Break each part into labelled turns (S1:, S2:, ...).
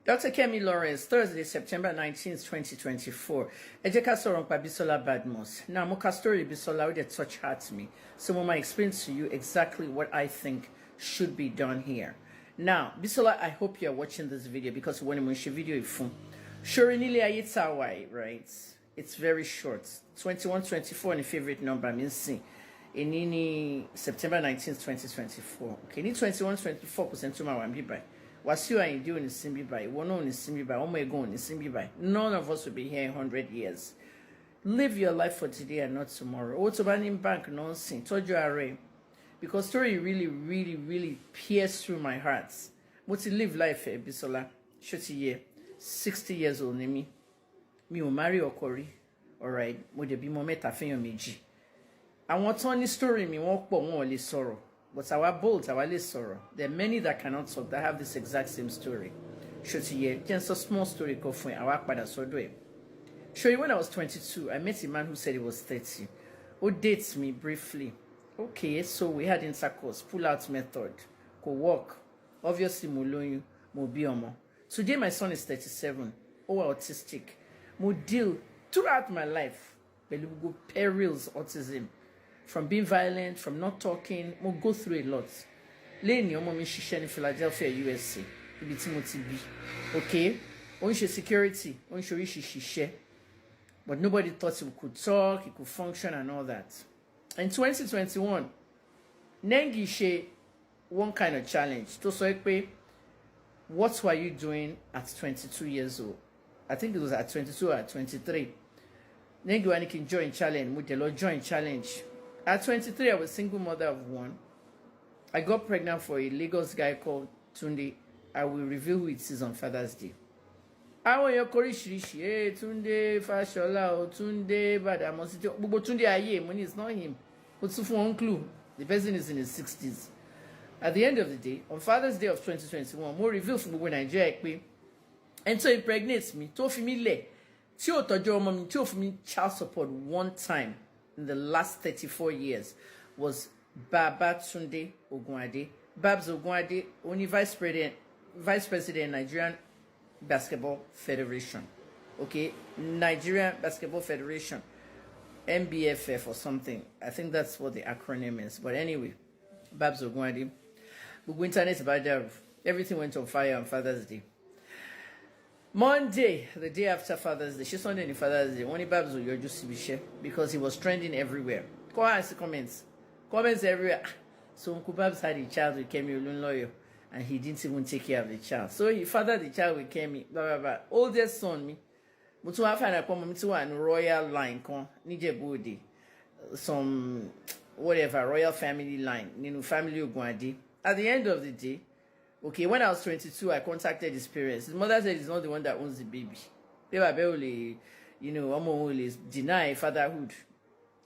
S1: Dr. Kemi Lawrence, Thursday, September 19th, 2024. Ejeka sorong pa Bisola Badmus. Now, Moka story Bisola with touch heart me. So, Mama explain to you exactly what I think should be done here. Now, Bisola, I hope you are watching this video because when I'm watching video, sure, nearly right? It's very short. 2124 and a favorite number means see. In September 19th, 2024. Okay, ni 21-24% to my one by. Wasiu ain't doing the same by. One on the same by. Oh my God, the same by. None of us will be here in 100 years. Live your life for today and not tomorrow. What's about in bank nonsense? Told you array. Because story really pierced through my heart. What's live life, Bisola? Shorty year, 60 years old, me. Me will marry Okori. Alright, would there be more metaphor meji? I want only story me walk but only sorrow. But our bold, our less sorrow. There are many that cannot talk that have this exact same story. Shotiye, just a small story go for our father so do it. Show you when I was 22, I met a man who said he was 30. Who dates me briefly. Okay, so we had intercourse, pull out method, go walk. Obviously, Molonyu, Mobiomo. Today my son is 37. Autistic. Mo deal throughout my life. Belugo perils autism. From being violent, from not talking, we'll go through a lot. Lane your mom in Philadelphia, USA. Okay? Only security, only but nobody thought he could talk, he could function and all that. In 2021, Nengi she one kind of challenge. To say, what were you doing at 22 years old? I think it was at 22 or at 23. Nengi wani can join challenge, with the Lord join challenge. At 23, I was a single mother of one. I got pregnant for a Lagos guy called Tunde. I will reveal who it is on Father's Day. I want your korishirishi. Hey, Tunde, Fashola, Tunde, Badamosito. But Tunde Aye, money is not him. But so for one clue, the person is in his 60s. At the end of the day, on Father's Day of 2021, more reveal from Nigeria. And so he impregnates me. Told me le. Tio tojo mommy. Tio for me child support one time. In the last 34 years was Enitan Ogunade. Babs Ogunade, only vice president Nigerian Basketball Federation. Okay, Nigerian Basketball Federation, NBFF or something. I think that's what the acronym is. But anyway, Babs Ogunade. Google internet about that. Everything went on fire on Father's Day. Monday, the day after Father's Day, she's on any Father's Day. Only Babs will just see because he was trending everywhere. Go ask the comments. Comments everywhere. So Uncle Babs had a child with Kemi Olunloyo, and he didn't even take care of the child. So he fathered the child with Kemi, blah blah blah. Oldest son me. Mutu afana kwa mutu an royal line kon Nijebude. Some whatever royal family line. Ninu family Ogunade. At the end of the day, okay, when I was 22, I contacted his parents. His mother said he's not the one that owns the baby. They were barely, almost deny fatherhood.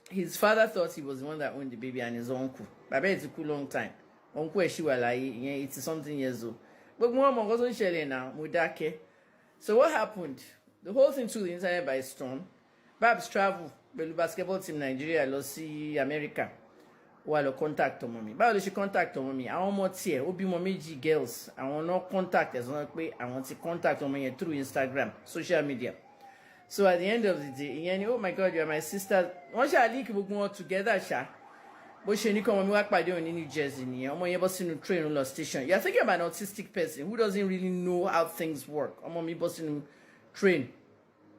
S1: His father thought he was the one that owned the baby and his uncle. But it's a cool long time. Uncle it's something years old. But mom wasn't sharing now, Mudake. So what happened? The whole thing took the internet by storm. Babs traveled, the basketball team Nigeria, lost America. While contact mommy. But she contact mommy. I want here. Obi mommy girls. I want no contact as long as I want to contact mommy through Instagram, social media. So at the end of the day, oh my God, you are my sister. Once I link we go together, sha. But she need come work by in New Jersey. I'm busting train on station. You're thinking about an autistic person who doesn't really know how things work. I'm busting train.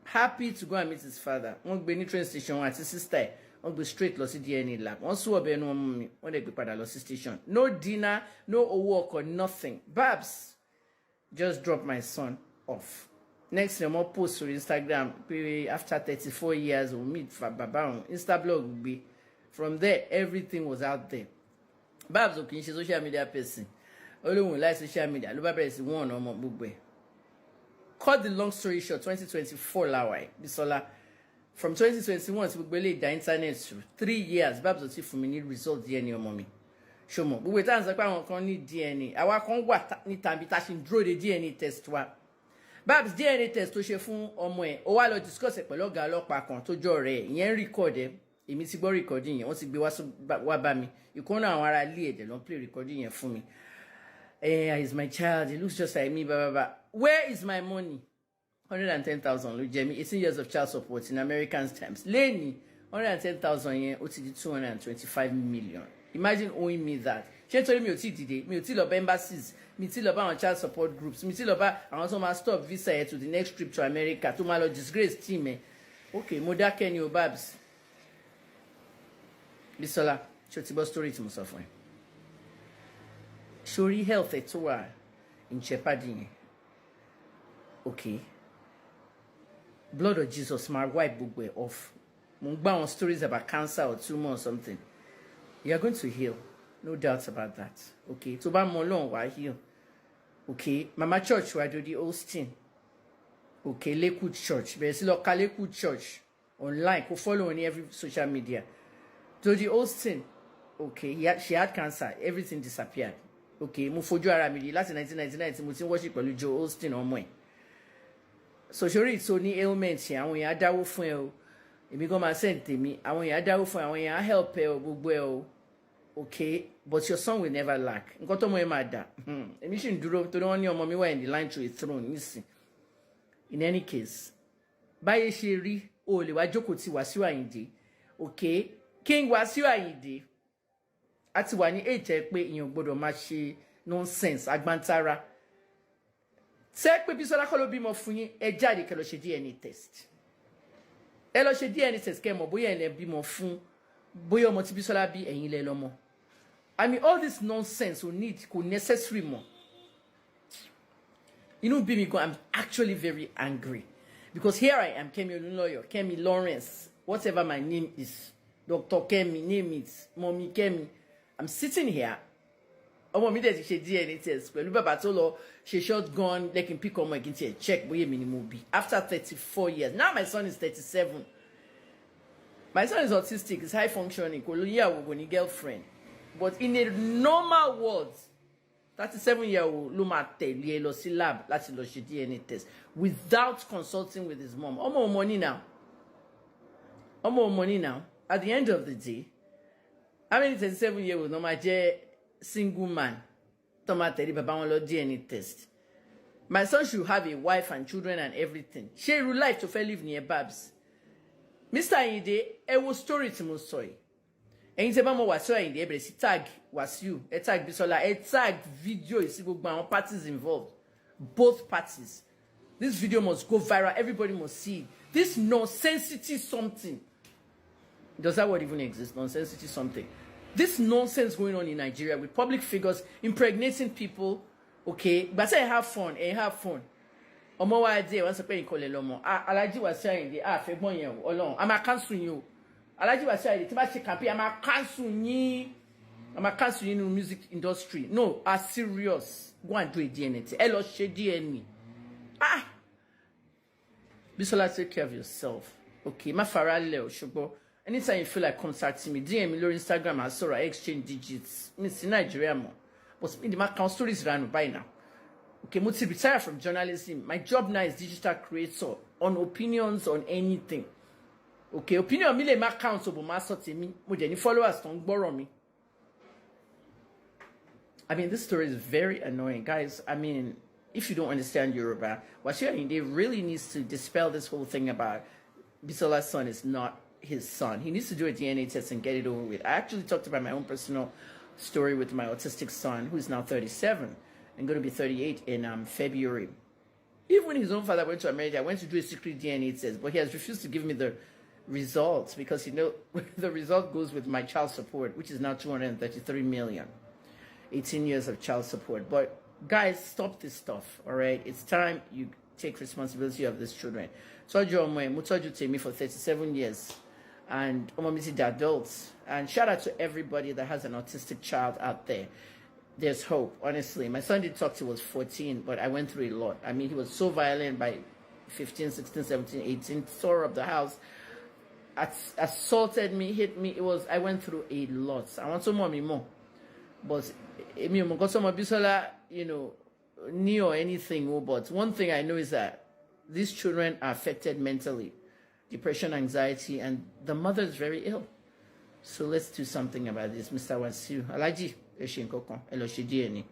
S1: Happy to go and meet his father. Won't be any train station. Want his sister. On go straight lost DNA lab. On saw be no mommy when they go pada lost station. No dinner, no work or nothing. Babs just dropped my son off. Next time I'll post on Instagram. After 34 years we'll meet for Baba on Instablog will be. From there everything was out there. Babs okay, she's a social media person. Only one like social media. Look is one or more book. Cut the long story short, 2024 lawai. Bisola. From 2021 to the internet through 3 years, Babs will see for me need result DNA mommy. Show me. We times like I need DNA. I want what need time be touching draw the DNA test wa. Babs DNA test to she fun omo e. O wa lo discuss e pẹ̀lú ọ̀gá ọlọ́pàá kan tó jọ rẹ̀. Ìyẹn record e. Èmi ti gbọ́ recording yẹn. Wọ́n ti gbé wá bá mi. Ìkan náà àwọn ará ilé ẹ̀dẹ̀ ló play recording yẹn fún mi. He's my child. He looks just like me, blah, blah, blah. Where is my money? 110,000, look, Jamie. 18 years of child support in American times. Lenny, 110,000 yen, 225 million. Imagine owing me that. She told me, me about embassies, me about child support groups, me about I want to stop visa to the next trip to America, to my disgrace team. Okay, Moda Kenyo Babs. Bisola, Chotibo story to myself. Shori health at in Shepherding. Okay. Blood of Jesus, my white book were off. Mungba on stories about cancer or tumor or something. You are going to heal. No doubts about that. Okay. To ba molon wa heal. Okay. Mama church wa do the Austin. Okay. Lakewood Church. But it's local Lakewood Church. Online. Who follow on every social media. To the Austin. Okay. She had cancer. Everything disappeared. Okay. Mo fojú ara mi rí láti 1999 mo tin worship pẹ̀lú Joe Austin ọmọ ẹ̀. So sori so ni ailment yẹn àwọn èèyàn dáwó fún ẹ o. Èmi gan máa send tèmi àwọn èèyàn dáwó fún àwọn èèyàn help ẹ o gbogbo ẹ o. Okay, but your son will never lack. Nǹkan tó mọ ẹ máa dà. Èmi sì ń dúró torí wọ́n ní ọmọ mi wà in the line to a throne nísìn. In any case, báyé ṣe rí o lè wá jókòó ti Wasiu Ayinde. Okay, King Wasiu Ayinde. Àti wà ní age pé ìyẹn gbọ́dọ̀ máa ṣe nonsense agbantara. Ṣé pé Bisola kọ́ ló bímọ fún yín ẹ jáde kẹ́ lọ ṣe DNA test. Ẹ lọ ṣe DNA test kẹ́ mọ̀ bóyá ẹ lè bímọ fún bóyá ọmọ tí Bisola bí ẹ̀yin lẹ lọ́mọ. I mean all this nonsense we need kò necessary mọ́. Inú bí mi gan, I'm actually very angry because here I am, Kemi Olunloyo, Kemi Lawrence, whatever my name is, Dr. Kemi, name it, Mommy Kemi. I'm sitting here. Ọmọ mi dẹ̀ ti ṣe DNA test pẹ̀lú bàbá tó lọ ṣe shotgun lẹ́kìn pick ọmọ ẹ̀gìn tí ẹ̀ check bóyá èmi ni mo bí. After 34 years. Now my son is 37. My son is autistic, he's high functioning, kò lóyàwó kò ní girlfriend. But in a normal world, 37-year-old ló máa tẹ̀lé ẹ lọ sí lab láti lọ ṣe DNA test without consulting with his mom. Ọmọ money now. Ọmọ money now. At the end of the day, how many 37-year-olds no máa jẹ́ single man tó máa tẹ̀lé bàbá wọn lọ DNA test? My son should have a wife and children and everything. Ṣé irú life tó fẹ́ live near Babs? Mr. Ayinde, ẹ wo story tí mo sọ yìí. Ẹ̀yin tẹ́ bá mọ̀ Wasiu Ayinde, ẹ bẹ̀rẹ̀ sí tag Wasiu, ẹ tag Bisola, ẹ tag video yìí sí gbogbo àwọn parties involved. Both parties. This video must go viral. Everybody must see it. This nonsensity something. Does that word even exist? Nonsensity something. This nonsense going on in Nigeria with public figures impregnating people. Okay, but say have fun, have fun. Ọmọ wa dé wọ́n sọ pé nǹkan lè lọ́mọ. Alhaji Wasiu Ayinde fẹ́gbọ́n yẹn o Ọlọ́run a máa cancel yín o. Alhaji Wasiu Ayinde tí bá ṣe campaign a máa cancel yín. A máa cancel yín in the music industry. No, are serious. Go and do a DNA test. Ẹ lọ ṣe DNA. Bisola, take care of yourself. Okay, má fara lẹ̀ o ṣùgbọ́n. Anytime you feel like contacting me, DM me on Instagram and so I exchange digits. Me in Nigeria more. But in the account stories run by now. Okay, mo ti retire from journalism. My job now is digital creator on opinions on anything. Okay, opinion mi le ma count so bo ma so temi. Mo je ni followers ton gboro mi. I mean, this story is very annoying, guys. I mean, if you don't understand Yoruba, Wasiu Ayinde really needs to dispel this whole thing about Bisola's son is not his son. He needs to do a DNA test and get it over with. I actually talked about my own personal story with my autistic son, who is now 37 and going to be 38 in February. Even when his own father went to America, I went to do a secret DNA test, but he has refused to give me the results because, you know, the result goes with my child support, which is now 233 million. 18 years of child support. But guys, stop this stuff, all right? It's time you take responsibility of these children. Mutoju Temi for 37 years. And the adults. And shout out to everybody that has an autistic child out there. There's hope, honestly. My son did talk till he was 14, but I went through a lot. I mean, he was so violent by 15, 16, 17, 18, tore up the house, assaulted me, hit me. I went through a lot. I want some more. But Bisola, you know, knew or anything. But one thing I know is that these children are affected mentally. Depression, anxiety, and the mother is very ill. So let's do something about this, Mr. Wasiu. Alaji, Eshinkoko, Eloshidi.